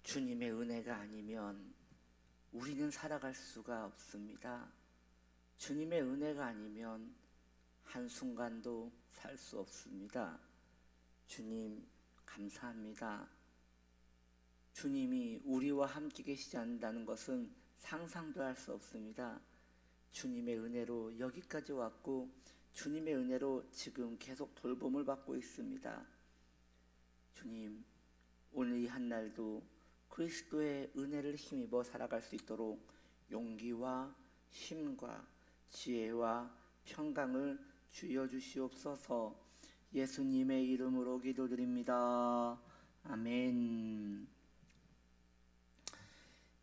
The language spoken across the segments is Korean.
주님의 은혜가 아니면 우리는 살아갈 수가 없습니다. 주님의 은혜가 아니면 한순간도 살 수 없습니다. 주님 감사합니다. 주님이 우리와 함께 계시지 않는다는 것은 상상도 할 수 없습니다. 주님의 은혜로 여기까지 왔고 주님의 은혜로 지금 계속 돌봄을 받고 있습니다. 주님, 오늘 이 한날도 그리스도의 은혜를 힘입어 살아갈 수 있도록 용기와 힘과 지혜와 평강을 주여 주시옵소서. 예수님의 이름으로 기도드립니다. 아멘.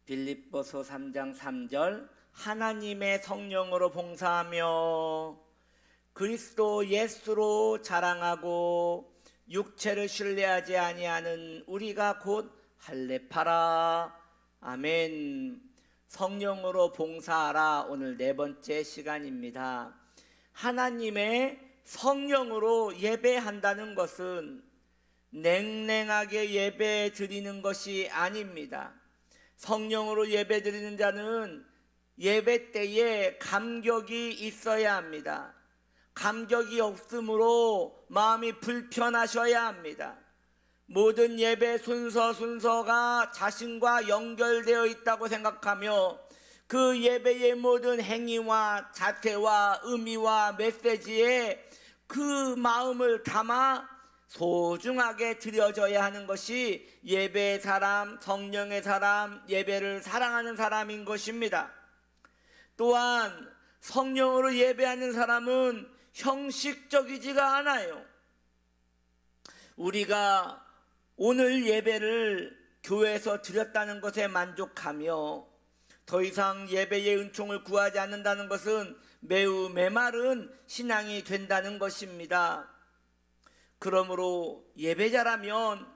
빌립보서 3장 3절, 하나님의 성령으로 봉사하며 그리스도 예수로 자랑하고 육체를 신뢰하지 아니하는 우리가 곧 할례파라. 아멘. 성령으로 봉사하라. 오늘 네 번째 시간입니다. 하나님의 성령으로 예배한다는 것은 냉랭하게 예배 드리는 것이 아닙니다. 성령으로 예배 드리는 자는 예배 때에 감격이 있어야 합니다. 감격이 없으므로 마음이 불편하셔야 합니다. 모든 예배 순서가 자신과 연결되어 있다고 생각하며 그 예배의 모든 행위와 자태와 의미와 메시지에 그 마음을 담아 소중하게 드려져야 하는 것이 예배의 사람, 성령의 사람, 예배를 사랑하는 사람인 것입니다. 또한 성령으로 예배하는 사람은 형식적이지가 않아요. 우리가 오늘 예배를 교회에서 드렸다는 것에 만족하며 더 이상 예배의 은총을 구하지 않는다는 것은 매우 메마른 신앙이 된다는 것입니다. 그러므로 예배자라면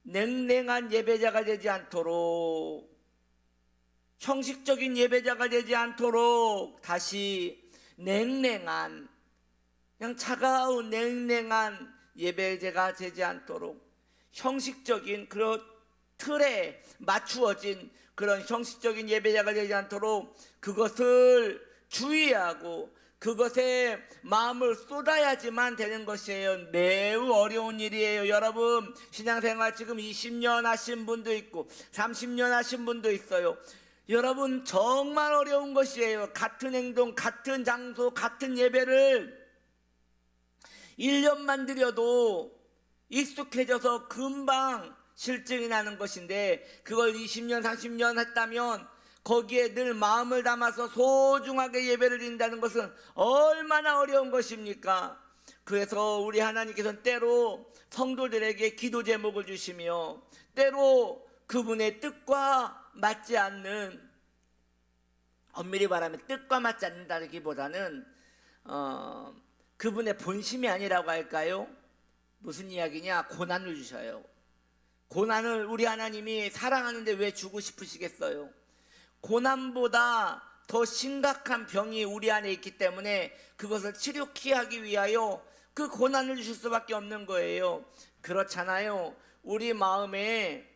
냉랭한 예배자가 되지 않도록, 형식적인 예배자가 되지 않도록 다시 냉랭한, 그냥 차가운 냉랭한 예배자가 되지 않도록 형식적인 그런 틀에 맞추어진 그런 형식적인 예배자가 되지 않도록 그것을 주의하고 그것에 마음을 쏟아야지만 되는 것이에요. 매우 어려운 일이에요. 여러분, 신앙생활 지금 20년 하신 분도 있고 30년 하신 분도 있어요. 여러분, 정말 어려운 것이에요. 같은 행동, 같은 장소, 같은 예배를 1년만 드려도 익숙해져서 금방 실증이 나는 것인데, 그걸 20년, 30년 했다면 거기에 늘 마음을 담아서 소중하게 예배를 드린다는 것은 얼마나 어려운 것입니까? 그래서 우리 하나님께서는 때로 성도들에게 기도 제목을 주시며 때로 그분의 뜻과 맞지 않는, 엄밀히 말하면 뜻과 맞지 않는다기보다는 그분의 본심이 아니라고 할까요? 무슨 이야기냐? 고난을 주셔요. 고난을 우리 하나님이 사랑하는데 왜 주고 싶으시겠어요? 고난보다 더 심각한 병이 우리 안에 있기 때문에 그것을 치료케 하기 위하여 그 고난을 주실 수밖에 없는 거예요. 그렇잖아요. 우리 마음에,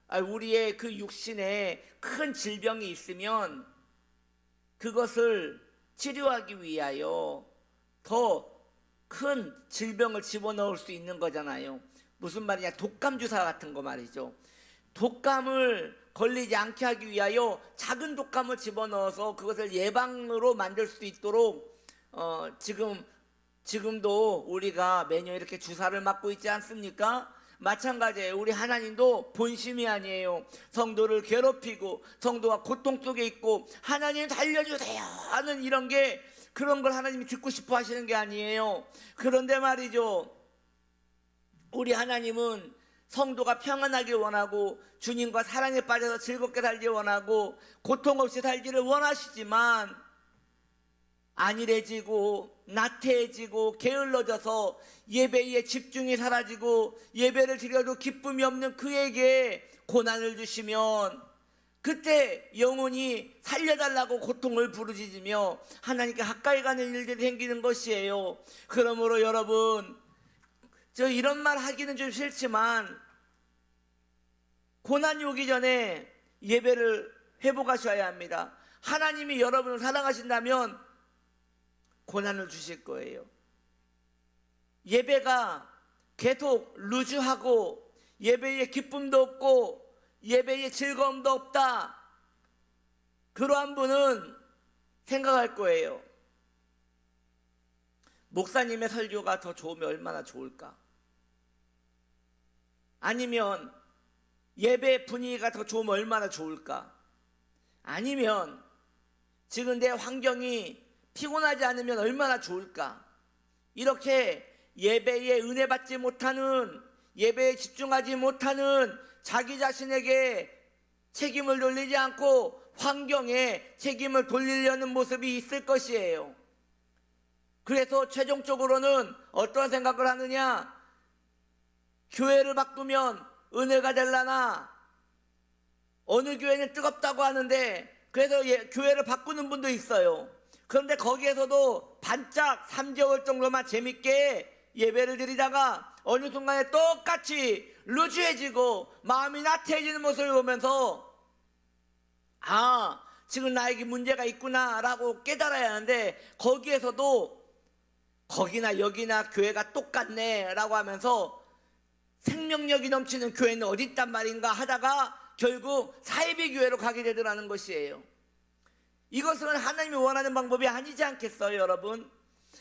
우리의 그 육신에 큰 질병이 있으면 그것을 치료하기 위하여 더 큰 질병을 집어넣을 수 있는 거잖아요. 무슨 말이냐? 독감 주사 같은 거 말이죠. 독감을 걸리지 않게 하기 위하여 작은 독감을 집어넣어서 그것을 예방으로 만들 수 있도록 지금도 우리가 매년 이렇게 주사를 맞고 있지 않습니까? 마찬가지예요. 우리 하나님도 본심이 아니에요. 성도를 괴롭히고 성도가 고통 속에 있고 하나님 살려주세요 하는 이런 게, 그런 걸 하나님이 듣고 싶어 하시는 게 아니에요. 그런데 말이죠, 우리 하나님은 성도가 평안하길 원하고 주님과 사랑에 빠져서 즐겁게 살길 원하고 고통 없이 살기를 원하시지만, 안일해지고 나태해지고 게을러져서 예배에 집중이 사라지고 예배를 드려도 기쁨이 없는 그에게 고난을 주시면 그때 영혼이 살려달라고 고통을 부르짖으며 하나님께 가까이 가는 일들이 생기는 것이에요. 그러므로 여러분, 저 이런 말 하기는 좀 싫지만 고난이 오기 전에 예배를 회복하셔야 합니다. 하나님이 여러분을 사랑하신다면 고난을 주실 거예요. 예배가 계속 루즈하고 예배에 기쁨도 없고 예배에 즐거움도 없다, 그러한 분은 생각할 거예요. 목사님의 설교가 더 좋으면 얼마나 좋을까? 아니면 예배 분위기가 더 좋으면 얼마나 좋을까? 아니면 지금 내 환경이 피곤하지 않으면 얼마나 좋을까? 이렇게 예배에 은혜 받지 못하는, 예배에 집중하지 못하는 자기 자신에게 책임을 돌리지 않고 환경에 책임을 돌리려는 모습이 있을 것이에요. 그래서 최종적으로는 어떤 생각을 하느냐? 교회를 바꾸면 은혜가 될라나? 어느 교회는 뜨겁다고 하는데 그래서 교회를 바꾸는 분도 있어요. 그런데 거기에서도 반짝 3개월 정도만 재밌게 예배를 드리다가 어느 순간에 똑같이 루즈해지고 마음이 나태해지는 모습을 보면서 지금 나에게 문제가 있구나 라고 깨달아야 하는데, 거기에서도 거기나 여기나 교회가 똑같네 라고 하면서 생명력이 넘치는 교회는 어디 있단 말인가 하다가 결국 사이비 교회로 가게 되더라는 것이에요. 이것은 하나님이 원하는 방법이 아니지 않겠어요, 여러분?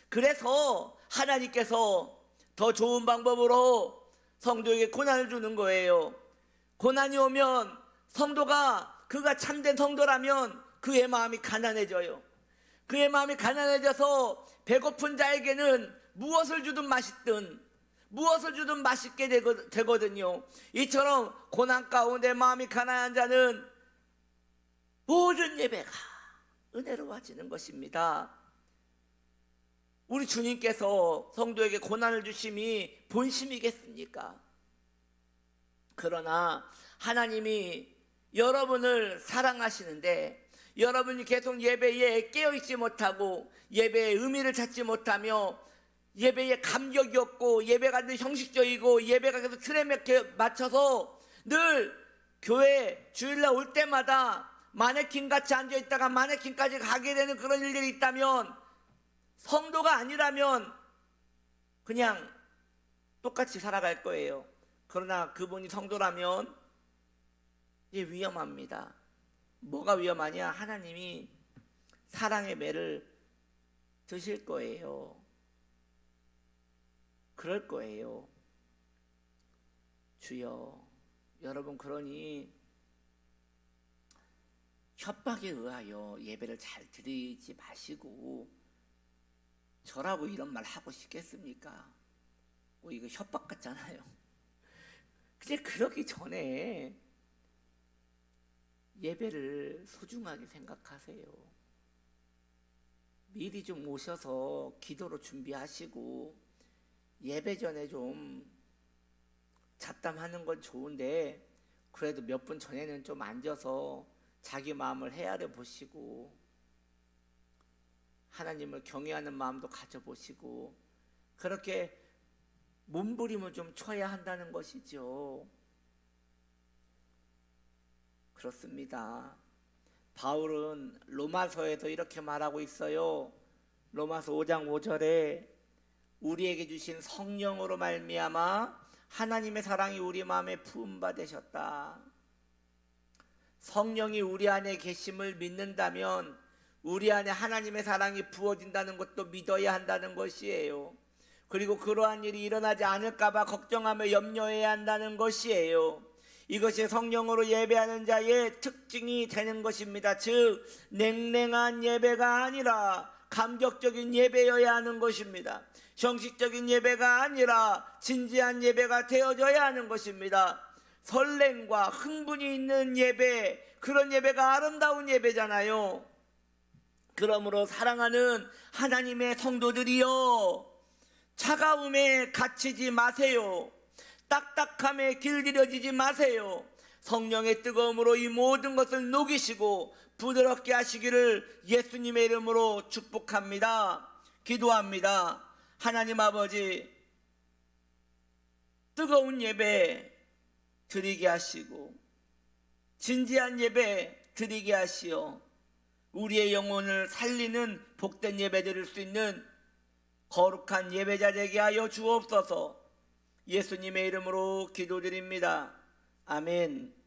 그래서 하나님께서 더 좋은 방법으로 성도에게 고난을 주는 거예요. 고난이 오면 성도가, 그가 참된 성도라면 그의 마음이 가난해져요. 그의 마음이 가난해져서 배고픈 자에게는 무엇을 주든 맛있든 무엇을 주든 맛있게 되거든요. 이처럼 고난 가운데 마음이 가난한 자는 모든 예배가 은혜로워지는 것입니다. 우리 주님께서 성도에게 고난을 주심이 본심이겠습니까? 그러나 하나님이 여러분을 사랑하시는데 여러분이 계속 예배에 깨어있지 못하고 예배의 의미를 찾지 못하며 예배에 감격이 없고 예배가 늘 형식적이고 예배가 계속 틀에 맞춰서 늘 교회 주일날 올 때마다 마네킹같이 앉아있다가 마네킹까지 가게 되는 그런 일들이 있다면, 성도가 아니라면 그냥 똑같이 살아갈 거예요. 그러나 그분이 성도라면 이게 위험합니다. 뭐가 위험하냐? 하나님이 사랑의 매를 드실 거예요. 그럴 거예요. 주여, 여러분, 그러니 협박에 의하여 예배를 잘 드리지 마시고, 저라고 이런 말 하고 싶겠습니까? 이거 협박 같잖아요. 근데 그러기 전에 예배를 소중하게 생각하세요. 미리 좀 오셔서 기도로 준비하시고, 예배 전에 좀 잡담하는 건 좋은데 그래도 몇 분 전에는 좀 앉아서 자기 마음을 헤아려 보시고 하나님을 경외하는 마음도 가져보시고 그렇게 몸부림을 좀 쳐야 한다는 것이죠. 그렇습니다. 바울은 로마서에서 이렇게 말하고 있어요. 로마서 5장 5절에 우리에게 주신 성령으로 말미암아 하나님의 사랑이 우리 마음에 부음바 되셨다. 성령이 우리 안에 계심을 믿는다면 우리 안에 하나님의 사랑이 부어진다는 것도 믿어야 한다는 것이에요. 그리고 그러한 일이 일어나지 않을까 봐 걱정하며 염려해야 한다는 것이에요. 이것이 성령으로 예배하는 자의 특징이 되는 것입니다. 즉 냉랭한 예배가 아니라 감격적인 예배여야 하는 것입니다. 형식적인 예배가 아니라 진지한 예배가 되어져야 하는 것입니다. 설렘과 흥분이 있는 예배, 그런 예배가 아름다운 예배잖아요. 그러므로 사랑하는 하나님의 성도들이여, 차가움에 갇히지 마세요. 딱딱함에 길들여지지 마세요. 성령의 뜨거움으로 이 모든 것을 녹이시고 부드럽게 하시기를 예수님의 이름으로 축복합니다. 기도합니다. 하나님 아버지, 뜨거운 예배 드리게 하시고 진지한 예배 드리게 하시어 우리의 영혼을 살리는 복된 예배 드릴 수 있는 거룩한 예배자 되게 하여 주옵소서. 예수님의 이름으로 기도드립니다. 아멘.